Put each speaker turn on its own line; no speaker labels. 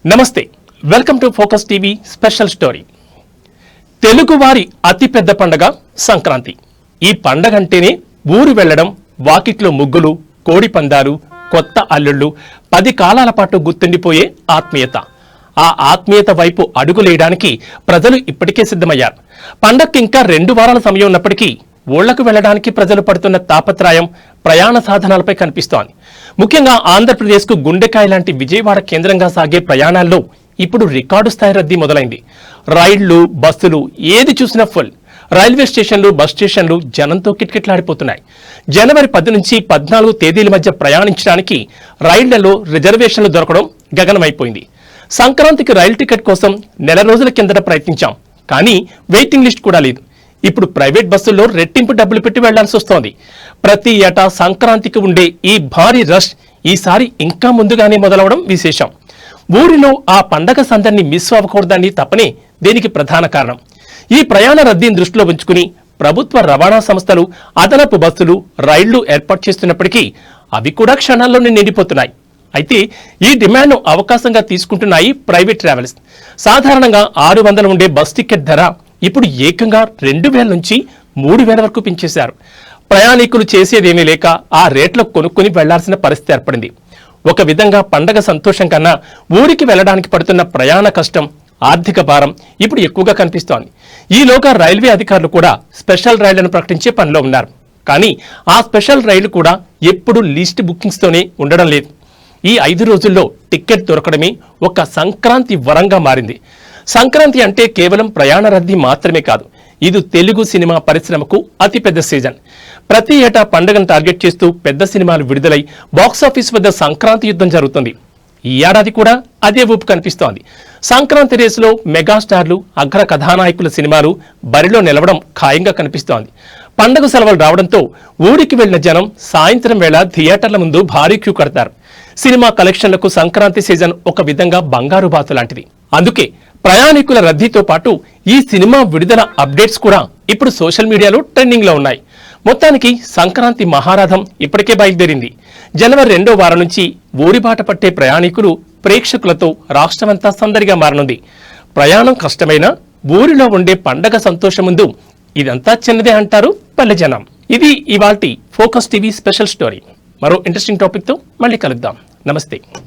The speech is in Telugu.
నమస్తే, welcome to focus TV special story. తెలుగువారి అతిపెద్ద పండగ సంక్రాంతి. ఈ పండగ అంటేనే ఊరు వెళ్లడం, వాకిట్లో ముగ్గులు, కోడి పందాలు, కొత్త అల్లుళ్ళు, 10 కాలాల పాటు గుర్తుండిపోయే ఆత్మీయత. ఆ ఆత్మీయత వైపు అడుగులేయడానికి ప్రజలు ఇప్పటికే సిద్ధమయ్యారు. పండగకి ఇంకా 2 వారాల సమయం ఉన్నప్పటికీ ఊళ్లకు వెళ్లడానికి ప్రజలు పడుతున్న తాపత్రయం ప్రయాణ సాధనాలపై కనిపిస్తోంది. ముఖ్యంగా ఆంధ్రప్రదేశ్కు గుండెకాయ లాంటి విజయవాడ కేంద్రంగా సాగే ప్రయాణాల్లో ఇప్పుడు రికార్డు స్థాయి రద్దీ మొదలైంది. రైళ్లు, బస్సులు ఏది చూసినా ఫుల్. రైల్వే స్టేషన్లు, బస్ స్టేషన్లు జనంతో కిటకిటలాడిపోతున్నాయి. జనవరి 10 నుంచి 14 తేదీల మధ్య ప్రయాణించడానికి రైళ్లలో రిజర్వేషన్లు దొరకడం గగనమైపోయింది. సంక్రాంతికి రైలు టికెట్ కోసం నెల రోజుల కిందట ప్రయత్నించాం, కానీ వెయిటింగ్ లిస్ట్ కూడా లేదు. ఇప్పుడు ప్రైవేట్ బస్సుల్లో రెట్టింపు డబ్బులు పెట్టి వెళ్లాల్సి వస్తోంది. ప్రతి ఏటా సంక్రాంతికి ఉండే ఈ భారీ రష్ ఈసారి ఇంకా ముందుగానే మొదలవడం విశేషం. ఊరిలో ఆ పండగ సందర్ని మిస్ అవ్వకూడదని తప్పనే దీనికి ప్రధాన కారణం. ఈ ప్రయాణ రద్దీని దృష్టిలో ఉంచుకుని ప్రభుత్వ రవాణా సంస్థలు అదనపు బస్సులు, రైళ్లు ఏర్పాటు చేస్తున్నప్పటికీ అవి కూడా క్షణాల్లోనే నిండిపోతున్నాయి. అయితే ఈ డిమాండ్ను అవకాశంగా తీసుకుంటున్నాయి ప్రైవేట్ ట్రావెల్స్. సాధారణంగా 600 ఉండే బస్ టికెట్ ధర ఇప్పుడు ఏకంగా 2000 నుంచి 3000 వరకు పెంచేశారు. ప్రయాణికులు చేసేదేమీ లేక ఆ రేట్లకు కొనుక్కొని వెళ్లాల్సిన పరిస్థితి ఏర్పడింది. ఒక విధంగా పండగ సంతోషం కన్నా ఊరికి వెళ్లడానికి పడుతున్న ప్రయాణ కష్టం, ఆర్థిక భారం ఇప్పుడు ఎక్కువగా కనిపిస్తోంది. ఈలోగా రైల్వే అధికారులు కూడా స్పెషల్ రైళ్లను ప్రకటించే పనిలో ఉన్నారు. కానీ ఆ స్పెషల్ రైళ్లు కూడా ఎప్పుడు లిస్ట్ బుకింగ్స్తోనే ఉండడం లేదు. ఈ 5 రోజుల్లో టికెట్ దొరకడమే ఒక సంక్రాంతి వరంగా మారింది. సంక్రాంతి అంటే కేవలం ప్రయాణ రద్దీ మాత్రమే కాదు, ఇది తెలుగు సినిమా పరిశ్రమకు అతిపెద్ద సీజన్. ప్రతి ఏటా పండుగను టార్గెట్ చేస్తూ పెద్ద సినిమాలు విడుదలై బాక్సాఫీస్ వద్ద సంక్రాంతి యుద్ధం జరుగుతుంది. ఈ ఏడాది కూడా అదే ఊపు కనిపిస్తోంది. సంక్రాంతి రేసులో మెగాస్టార్లు, అగ్ర కథానాయకుల సినిమాలు బరిలో నిలవడం ఖాయంగా కనిపిస్తోంది. పండుగ సెలవులు రావడంతో ఊరికి వెళ్లిన జనం సాయంత్రం వేళ థియేటర్ల ముందు భారీ క్యూ కడతారు. సినిమా కలెక్షన్లకు సంక్రాంతి సీజన్ ఒక విధంగా బంగారు బాతు లాంటిది. అందుకే ప్రయాణికుల రద్దీతో పాటు ఈ సినిమా విడుదల అప్డేట్స్ కూడా ఇప్పుడు సోషల్ మీడియాలో ట్రెండింగ్ లో ఉన్నాయి. మొత్తానికి సంక్రాంతి మహారథం ఇప్పటికే బయలుదేరింది. జనవరి 2వ వారం నుంచి ఊరిబాట పట్టే ప్రయాణికులు, ప్రేక్షకులతో రాష్ట్రమంతా సందడిగా మారనుంది. ప్రయాణం కష్టమైనా ఊరిలో ఉండే పండగ సంతోషం ముందు ఇదంతా చిన్నదే అంటారు పల్లె జనం. ఇది ఇవాల్టి ఫోకస్ టీవీ స్పెషల్ స్టోరీ. మరో ఇంట్రెస్టింగ్ టాపిక్ తో మళ్ళీ కలుద్దాం. నమస్తే.